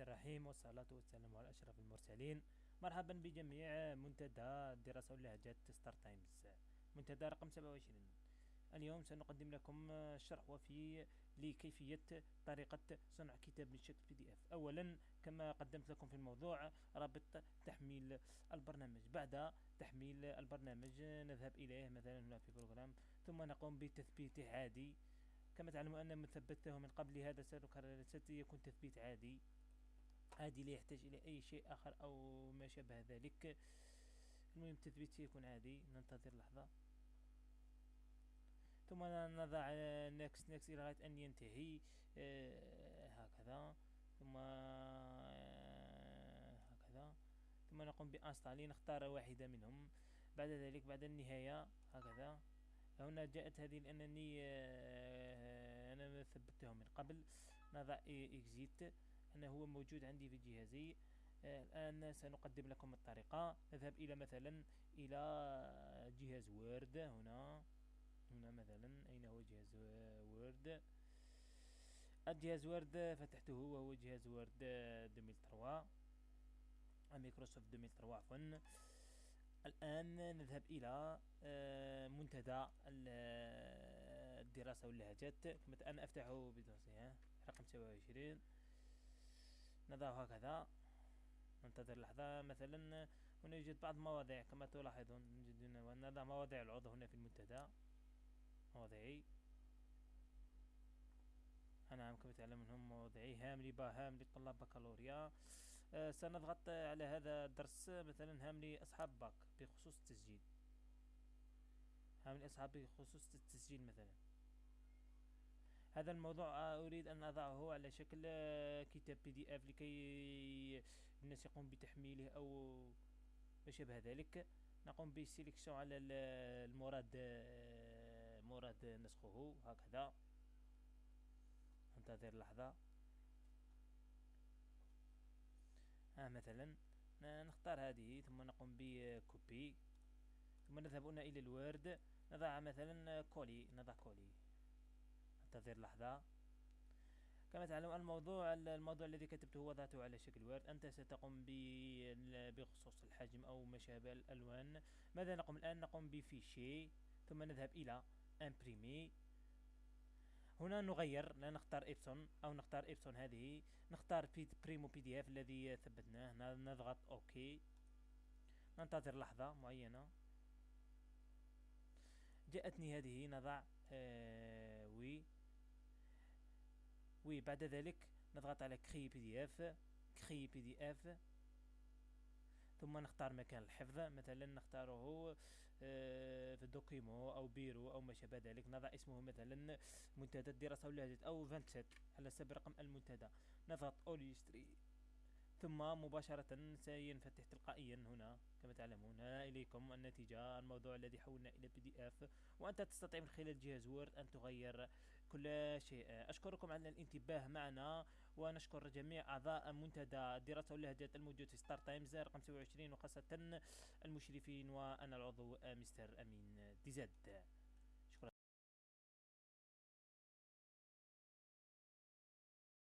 الرحيم، والصلاة والسلام على أشرف المرسلين. مرحبا بجميع منتدى دراسة اللهجات ستار تايمز، منتدى رقم 27. اليوم سنقدم لكم شرح وفي لكيفية طريقة صنع كتاب من شكل PDF. أولا، كما قدمت لكم في الموضوع، رابط تحميل البرنامج. بعد تحميل البرنامج نذهب إليه مثلا هنا في بروجرام، ثم نقوم بتثبيته عادي. كما تعلمون أن من ثبته من قبل، هذا سيكون تثبيت عادي لا يحتاج إلى أي شيء آخر أو ما شابه ذلك. المهم تثبيت يكون عادي. ننتظر لحظة ثم نضع next إلى غاية أن ينتهي. هكذا، ثم هكذا، ثم نقوم بإنستالي. نختار واحدة منهم. بعد ذلك بعد النهاية هكذا، هنا جاءت هذه لأنني أنا ثبته من قبل. نضع exit. أنا هو موجود عندي في جهازي. الآن سنقدم لكم الطريقة. نذهب إلى مثلا إلى جهاز وورد. هنا مثلا، أين هو جهاز وورد؟ الجهاز وورد فتحته، وهو جهاز وورد 2003، مايكروسوفت 2003 عفوا. الآن نذهب إلى منتدى الدراسة واللهجات. أنا أفتحه بدراسة رقم 27. نضعه هكذا. ننتظر لحظة. مثلا هنا يوجد بعض المواضيع كما تلاحظون. نضع مواضيع العضو هنا في المنتدى. مواضعي، نعم كما تعلمون هم مواضعي هام هام لطلاب بكالوريا. سنضغط على هذا الدرس مثلا هام لأصحاب باك بخصوص التسجيل. بخصوص التسجيل مثلا. هذا الموضوع أريد أن أضعه على شكل كتاب PDF لكي الناس يقوم بتحميله أو ما شابه ذلك. نقوم بسيليكسيون على المراد، مراد نسخه هكذا. انتظر لحظة. مثلا نختار هذه، ثم نقوم بكوبي، ثم نذهب هنا إلى الوورد. نضع مثلا كولي. انتظر لحظة. كما تعلم الموضوع الذي كتبته وضعته على شكل وورد. أنت ستقوم بخصوص الحجم أو ما شابه الألوان. ماذا نقوم الآن؟ نقوم بفيشي، ثم نذهب إلى امبريمي. هنا نغير، لا نختار إبسون أو نختار إبسون هذه. نختار بريمو PDF الذي ثبتناه. نضغط أوكي. ننتظر لحظة معينة. جاءتني هذه. نضع وي. بعد ذلك نضغط على كري PDF. ثم نختار مكان الحفظ. مثلا نختاره في دوكيمو أو بيرو أو ما شابه ذلك. نضع اسمه مثلا منتدى الدراسة واللهجات أو 27 على حسب رقم المنتدى. نضغط أوليستري، ثم مباشرة سينفتح تلقائيا. هنا كما تعلمون إليكم النتيجة، الموضوع الذي حولنا إلى PDF. وأنت تستطيع من خلال جهاز وورد أن تغير كل شيء. أشكركم على الانتباه معنا، ونشكر جميع أعضاء منتدى الدراسة واللهجات الموجود في ستار تايمز رقم 27، وخاصة المشرفين وأنا العضو مستر أمين ديزاد.